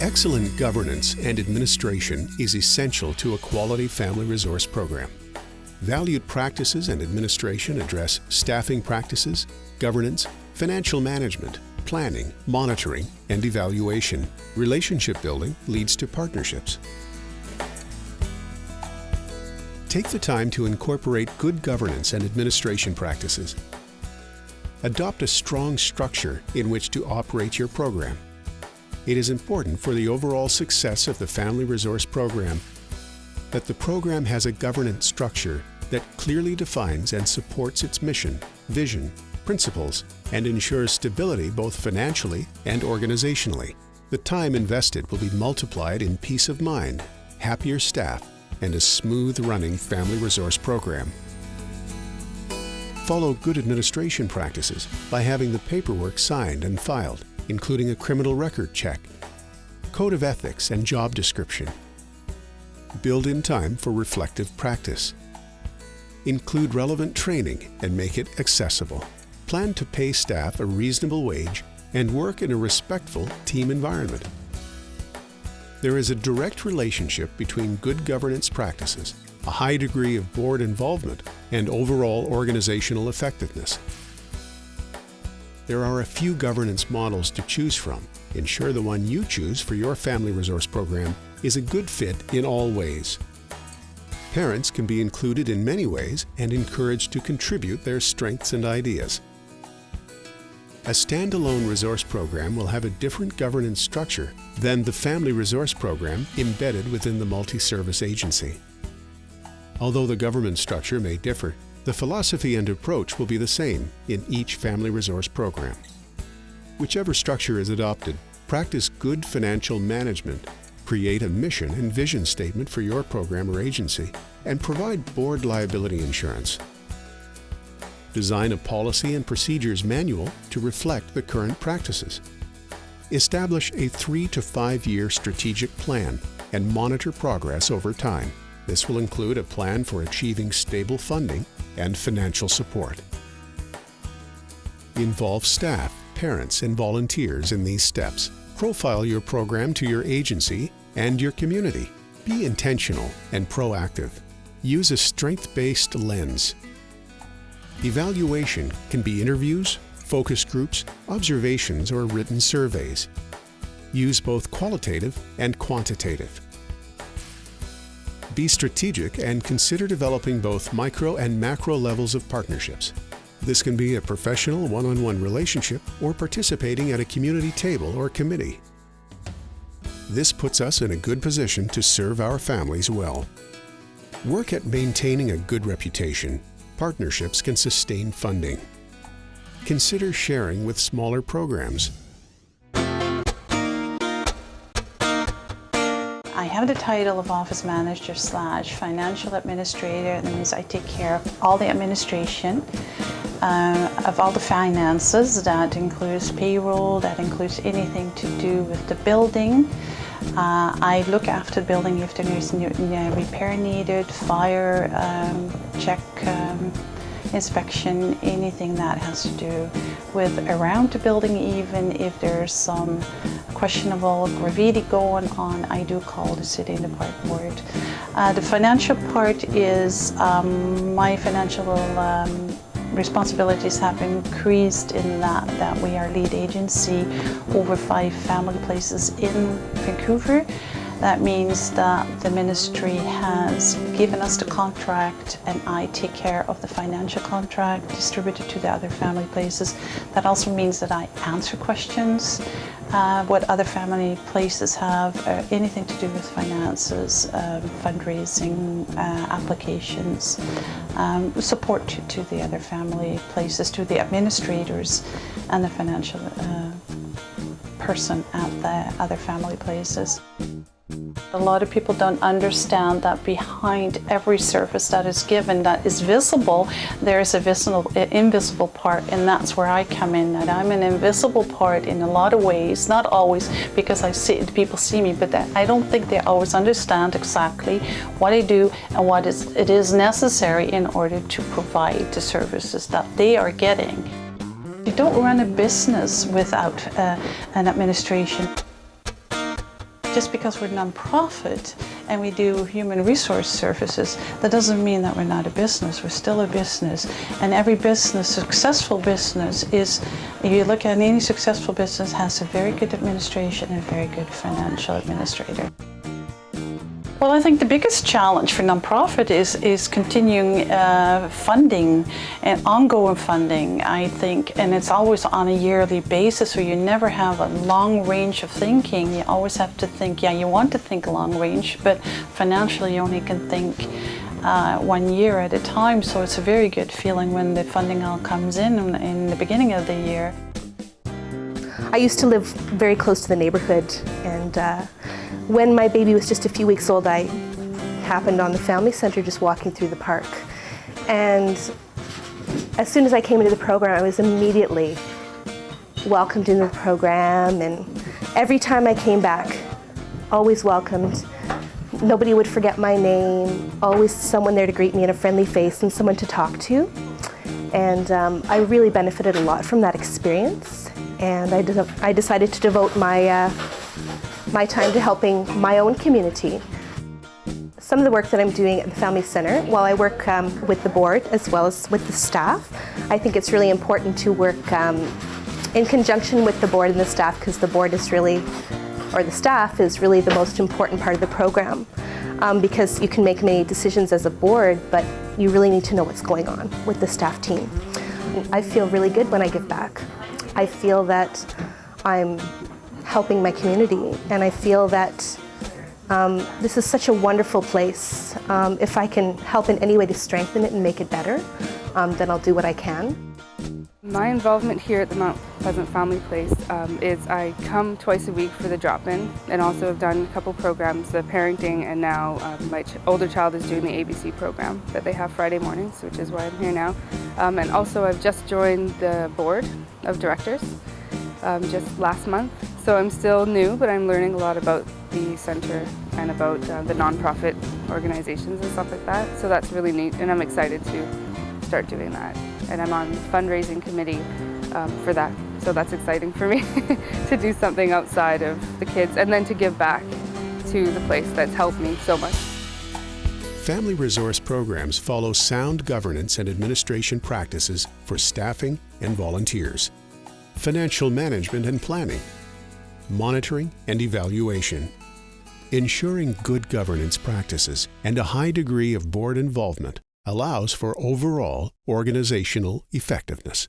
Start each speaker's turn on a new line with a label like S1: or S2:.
S1: Excellent governance and administration is essential to a quality family resource program. Valued practices and administration address staffing practices, governance, financial management, planning, monitoring, and evaluation. Relationship building leads to partnerships. Take the time to incorporate good governance and administration practices. Adopt a strong structure in which to operate your program. It is important for the overall success of the Family Resource Program that the program has a governance structure that clearly defines and supports its mission, vision, principles, and ensures stability both financially and organizationally. The time invested will be multiplied in peace of mind, happier staff, and a smooth-running family resource program. Follow good administration practices by having the paperwork signed and filed, including a criminal record check, code of ethics and job description. Build in time for reflective practice. Include relevant training and make it accessible. Plan to pay staff a reasonable wage and work in a respectful team environment. There is a direct relationship between good governance practices, a high degree of board involvement, and overall organizational effectiveness. There are a few governance models to choose from. Ensure the one you choose for your family resource program is a good fit in all ways. Parents can be included in many ways and encouraged to contribute their strengths and ideas. A standalone resource program will have a different governance structure than the family resource program embedded within the multi-service agency. Although the governance structure may differ, the philosophy and approach will be the same in each family resource program. Whichever structure is adopted, practice good financial management, create a mission and vision statement for your program or agency, and provide board liability insurance. Design a policy and procedures manual to reflect the current practices. Establish a 3 to 5 year strategic plan and monitor progress over time. This will include a plan for achieving stable funding and financial support. Involve staff, parents, and volunteers in these steps. Profile your program to your agency and your community. Be intentional and proactive. Use a strength-based lens. Evaluation can be interviews, focus groups, observations, or written surveys. Use both qualitative and quantitative. Be strategic and consider developing both micro and macro levels of partnerships. This can be a professional one-on-one relationship or participating at a community table or committee. This puts us in a good position to serve our families well. Work at maintaining a good reputation. Partnerships can sustain funding. Consider sharing with smaller programs.
S2: I have the title of Office Manager / Financial Administrator. That means I take care of all the administration, of all the finances. That includes payroll, that includes anything to do with the building. I look after the building if there is repair needed, fire, check, inspection, anything that has to do with around the building. Even if there's some questionable graffiti going on, I do call the city and the park board. The financial part is my financial responsibilities have increased in that we are lead agency over 5 family places in Vancouver. That means that the ministry has given us the contract and I take care of the financial contract distributed to the other family places. That also means that I answer questions, what other family places have, anything to do with finances, fundraising, applications, support to the other family places, to the administrators and the financial person at the other family places. A lot of people don't understand that behind every service that is given that is visible, there is a invisible part, and that's where I come in. That I'm an invisible part in a lot of ways, not always because people see me, but I don't think they always understand exactly what I do and what it is necessary in order to provide the services that they are getting. You don't run a business without an administration. just because we're non-profit and we do human resource services, that doesn't mean that we're not a business. We're still a business. And every business, successful business is, if you look at any successful business, has a very good administration and a very good financial administrator. Well, I think the biggest challenge for nonprofit is continuing funding and ongoing funding, I think, and it's always on a yearly basis, so you never have a long range of thinking. You always have to think, yeah, you want to think long range, but financially you only can think 1 year at a time, so it's a very good feeling when the funding all comes in the beginning of the year.
S3: I used to live very close to the neighborhood, and when my baby was just a few weeks old, I happened on the family center just walking through the park. And as soon as I came into the program, I was immediately welcomed into the program, and every time I came back, always welcomed. Nobody would forget my name, always someone there to greet me in a friendly face and someone to talk to. And I really benefited a lot from that experience. And I decided to devote my time to helping my own community. Some of the work that I'm doing at the Family Centre, while I work with the board as well as with the staff, I think it's really important to work in conjunction with the board and the staff, because the board is really, or the staff is really the most important part of the program. Because you can make many decisions as a board, but you really need to know what's going on with the staff team. I feel really good when I give back. I feel that I'm helping my community, and I feel that this is such a wonderful place. If I can help in any way to strengthen it and make it better, then I'll do what I can.
S4: My involvement here at the Mount Pleasant Family Place is I come twice a week for the drop-in, and also have done a couple programs, the parenting, and now my older child is doing the ABC program that they have Friday mornings, which is why I'm here now. And also I've just joined the board of directors just last month, so I'm still new, but I'm learning a lot about the centre and about the non-profit organizations and stuff like that, so that's really neat, and I'm excited to start doing that. And I'm on the fundraising committee for that, so that's exciting for me to do something outside of the kids and then to give back to the place that's helped me so much.
S1: Family resource programs follow sound governance and administration practices for staffing and volunteers, financial management and planning, monitoring and evaluation. Ensuring good governance practices and a high degree of board involvement allows for overall organizational effectiveness.